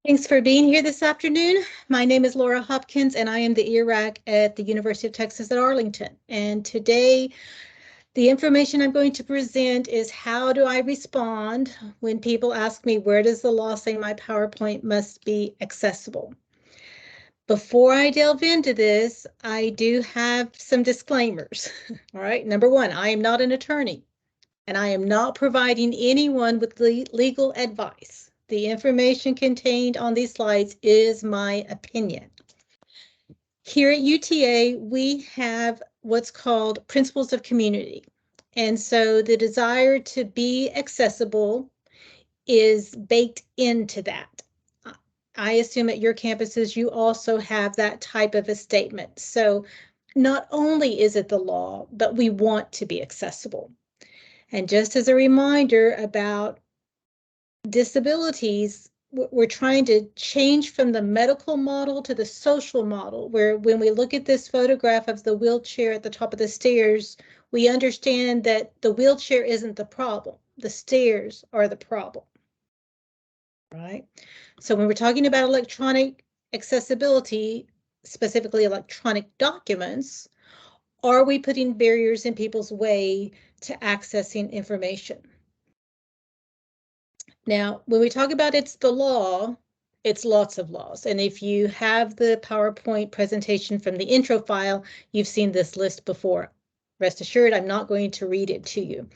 Thanks for being here this afternoon. My name is Laura Hopkins, and I am the ERAC at the University of Texas at Arlington. And today, the information I'm going to present is how do I respond when people ask me, where does the law say my PowerPoint must be accessible? Before I delve into this, I do have some disclaimers. All right, number one, I am not an attorney, and I am not providing anyone with legal advice. The information contained on these slides is my opinion. Here at UTA, we have what's called principles of community. And so the desire to be accessible is baked into that. I assume at your campuses, you also have that type of a statement. So not only is it the law, but we want to be accessible. And just as a reminder about disabilities, we're trying to change from the medical model to the social model, where when we look at this photograph of the wheelchair at the top of the stairs, we understand that the wheelchair isn't the problem. The stairs are the problem, right? So when we're talking about electronic accessibility, specifically electronic documents, are we putting barriers in people's way to accessing information? Now, when we talk about it's the law, it's lots of laws. And if you have the PowerPoint presentation from the intro file, you've seen this list before. Rest assured, I'm not going to read it to you.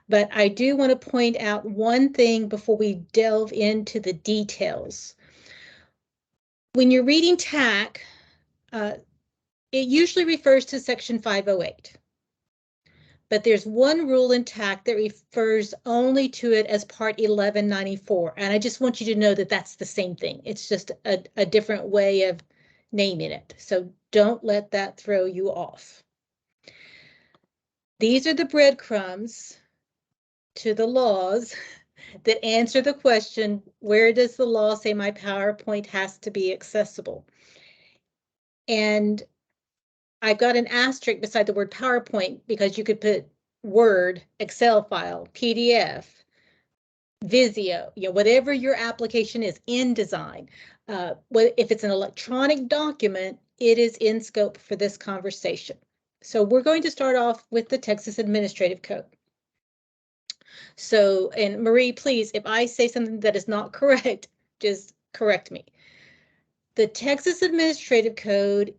But I do want to point out one thing before we delve into the details. When you're reading TACC, it usually refers to Section 508. But there's one rule in TACC that refers only to it as Part 1194. And I just want you to know that that's the same thing. It's just a different way of naming it. So don't let that throw you off. These are the breadcrumbs to the laws that answer the question, where does the law say my PowerPoint has to be accessible? And I've got an asterisk beside the word PowerPoint because you could put Word, Excel file, PDF, Visio, whatever your application is, InDesign. If it's an electronic document, it is in scope for this conversation. So we're going to start off with the Texas Administrative Code. So, and Marie, please, if I say something that is not correct, just correct me. The Texas Administrative Code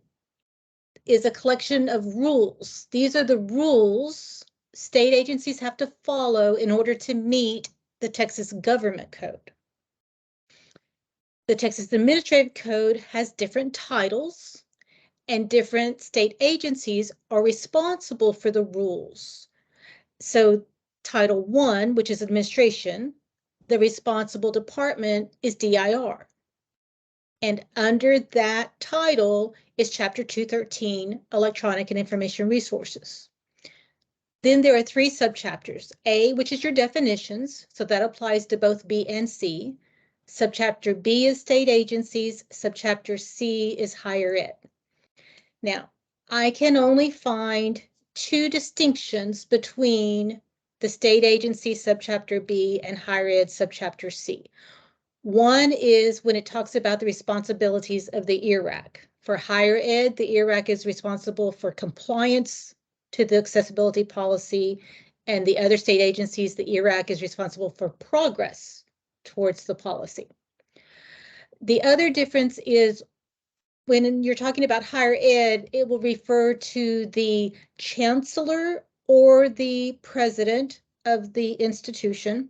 is a collection of rules. These are the rules state agencies have to follow in order to meet the Texas Government Code. The Texas Administrative Code has different titles, and different state agencies are responsible for the rules. So Title I, which is administration, the responsible department is DIR. And under that title is Chapter 213, Electronic and Information Resources. Then there are three subchapters. A, which is your definitions, so that applies to both B and C. Subchapter B is state agencies, subchapter C is higher ed. Now, I can only find two distinctions between the state agency subchapter B and higher ed subchapter C. One is when it talks about the responsibilities of the ERAC. For higher ed, the ERAC is responsible for compliance to the accessibility policy, and the other state agencies, the ERAC is responsible for progress towards the policy. The other difference is when you're talking about higher ed, it will refer to the chancellor or the president of the institution,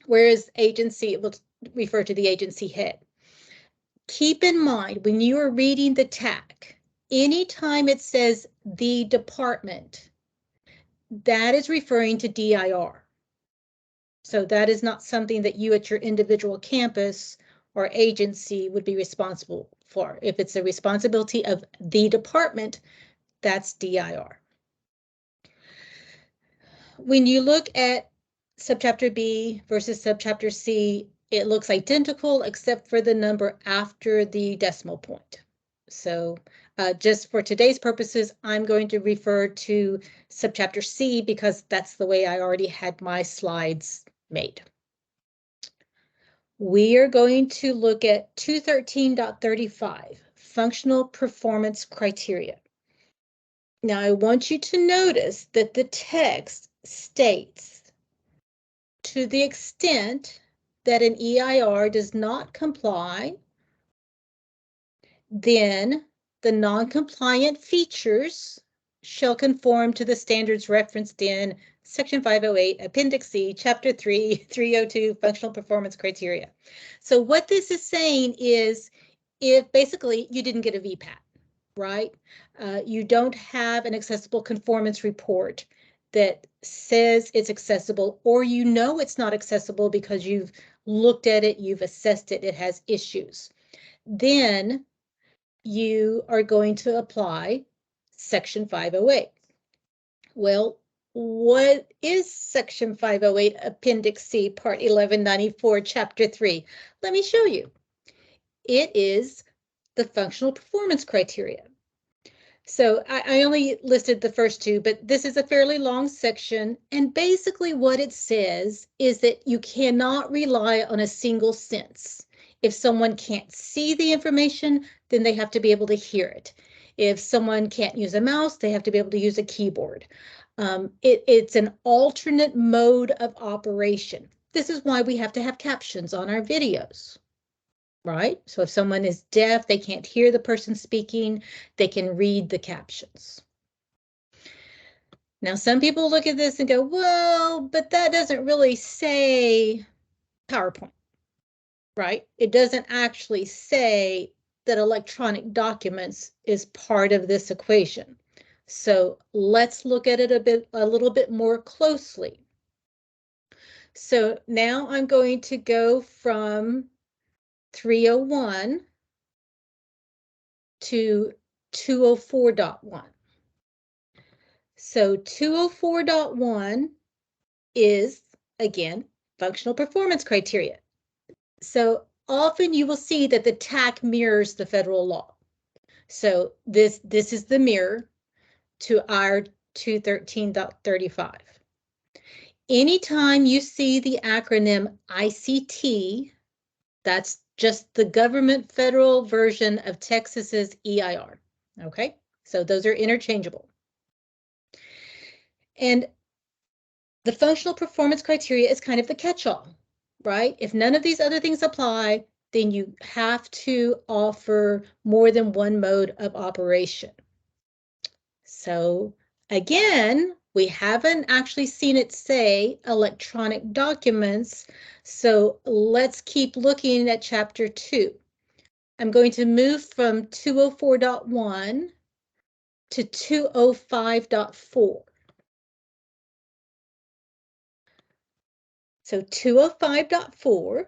whereas agency, it will refer to the agency head. Keep in mind, when you are reading the TACC, anytime it says the department, that is referring to DIR. So that is not something that you at your individual campus or agency would be responsible for. If it's a responsibility of the department, that's DIR. When you look at subchapter B versus subchapter C, it looks identical except for the number after the decimal point. So just for today's purposes, I'm going to refer to subchapter C because that's the way I already had my slides made. We are going to look at 213.35, functional performance criteria. Now, I want you to notice that the text states, to the extent that an EIR does not comply, then the non-compliant features shall conform to the standards referenced in Section 508, Appendix C, Chapter 3, 302, Functional Performance Criteria. So what this is saying is, if basically you didn't get a VPAT, right? You don't have an accessible conformance report that says it's accessible, or you know it's not accessible because you've looked at it, you've assessed it, it has issues. Then you are going to apply Section 508. Well, what is Section 508, Appendix C, Part 1194, Chapter 3? Let me show you. It is the functional performance criteria. So I only listed the first two, but this is a fairly long section. And basically what it says is that you cannot rely on a single sense. If someone can't see the information, then they have to be able to hear it. If someone can't use a mouse, they have to be able to use a keyboard. It's an alternate mode of operation. This is why we have to have captions on our videos. Right? So if someone is deaf, they can't hear the person speaking, they can read the captions. Now, some people look at this and go, well, but that doesn't really say PowerPoint, right? It doesn't actually say that electronic documents is part of this equation. So let's look at it a little bit more closely. So now I'm going to go from 301 to 204.1. So 204.1 is, again, functional performance criteria. So often you will see that the TAC mirrors the federal law. So this is the mirror to our 213.35. Anytime you see the acronym ICT, that's just the government federal version of Texas's EIR. Okay, so those are interchangeable. And the functional performance criteria is kind of the catch-all, right? If none of these other things apply, then you have to offer more than one mode of operation. So again, we haven't actually seen it say electronic documents. So let's keep looking at Chapter 2. I'm going to move from 204.1 to 205.4. So 205.4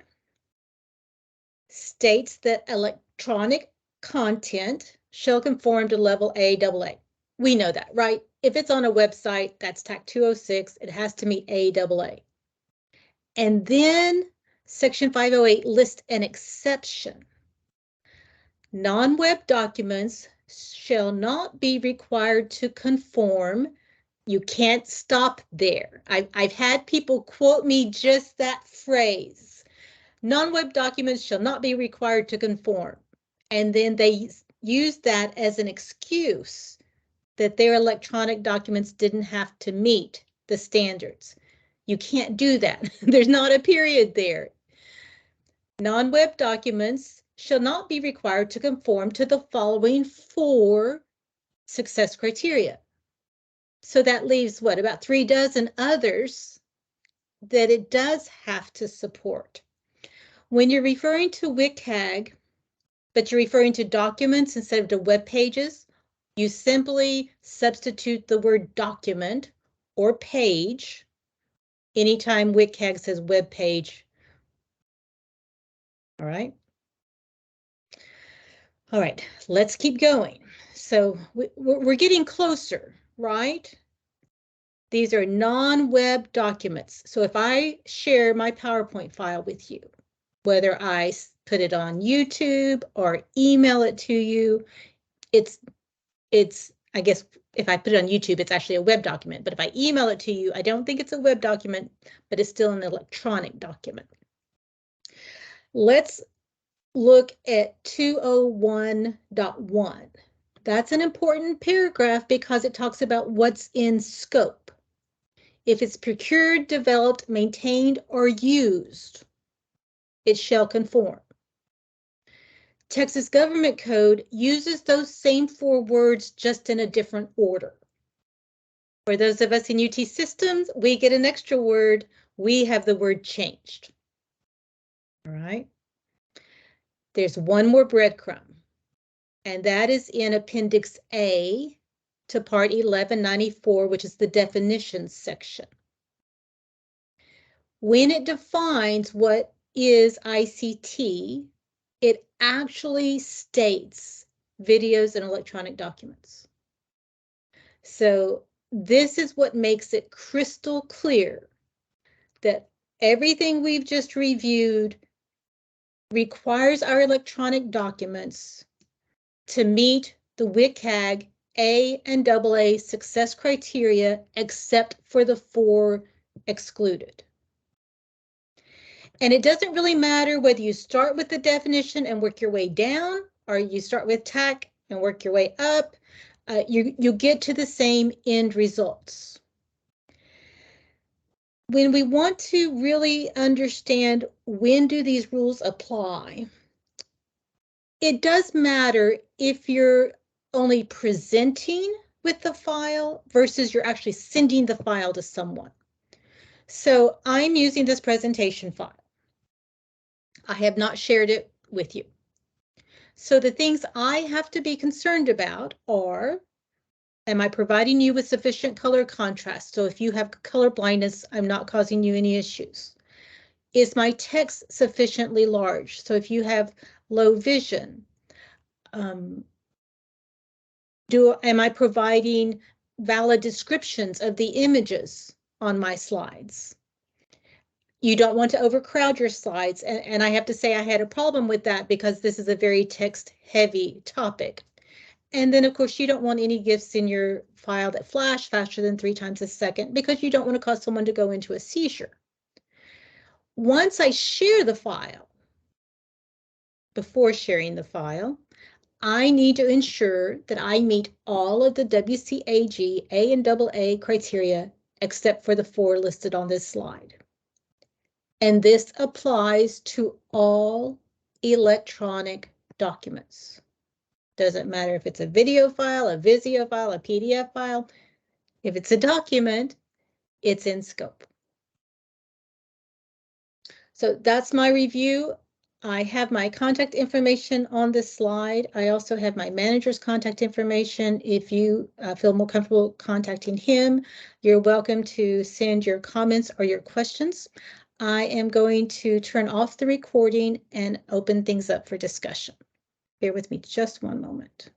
states that electronic content shall conform to level AAA. We know that, right? If it's on a website, that's TAC 206, it has to meet AAA. And then Section 508 lists an exception. Non-web documents shall not be required to conform. You can't stop there. I've had people quote me just that phrase. Non-web documents shall not be required to conform. And then they use that as an excuse that their electronic documents didn't have to meet the standards. You can't do that. There's not a period there. Non-web documents shall not be required to conform to the following 4 success criteria. So that leaves what, about 3 dozen others that it does have to support. When you're referring to WCAG, but you're referring to documents instead of to web pages, you simply substitute the word document or page anytime WCAG says web page. All right. All right, let's keep going. So we're getting closer, right? These are non-web documents. So if I share my PowerPoint file with you, whether I put it on YouTube or email it to you, it's I guess if I put it on YouTube, it's actually a web document. But if I email it to you, I don't think it's a web document, but it's still an electronic document. Let's look at 201.1. That's an important paragraph because it talks about what's in scope. If it's procured, developed, maintained, or used, it shall conform. Texas Government Code uses those same 4 words just in a different order. For those of us in UT systems, we get an extra word. We have the word changed. All right. There's one more breadcrumb, and that is in Appendix A to Part 1194, which is the definitions section. When it defines what is ICT, it actually states videos and electronic documents. So this is what makes it crystal clear that everything we've just reviewed requires our electronic documents to meet the WCAG A and AA success criteria, except for the 4 excluded. And it doesn't really matter whether you start with the definition and work your way down, or you start with TAC and work your way up. You get to the same end results. When we want to really understand when do these rules apply, it does matter if you're only presenting with the file versus you're actually sending the file to someone. So I'm using this presentation file. I have not shared it with you. So the things I have to be concerned about are, am I providing you with sufficient color contrast? So if you have color blindness, I'm not causing you any issues. Is my text sufficiently large? So if you have low vision, am I providing valid descriptions of the images on my slides? You don't want to overcrowd your slides, and I have to say I had a problem with that because this is a very text-heavy topic. And then, of course, you don't want any GIFs in your file that flash faster than 3 times a second because you don't want to cause someone to go into a seizure. Once I share the file, before sharing the file, I need to ensure that I meet all of the WCAG A and AA criteria except for the 4 listed on this slide. And this applies to all electronic documents. Doesn't matter if it's a video file, a Visio file, a PDF file. If it's a document, it's in scope. So that's my review. I have my contact information on this slide. I also have my manager's contact information. If you feel more comfortable contacting him, you're welcome to send your comments or your questions. I am going to turn off the recording and open things up for discussion. Bear with me just one moment.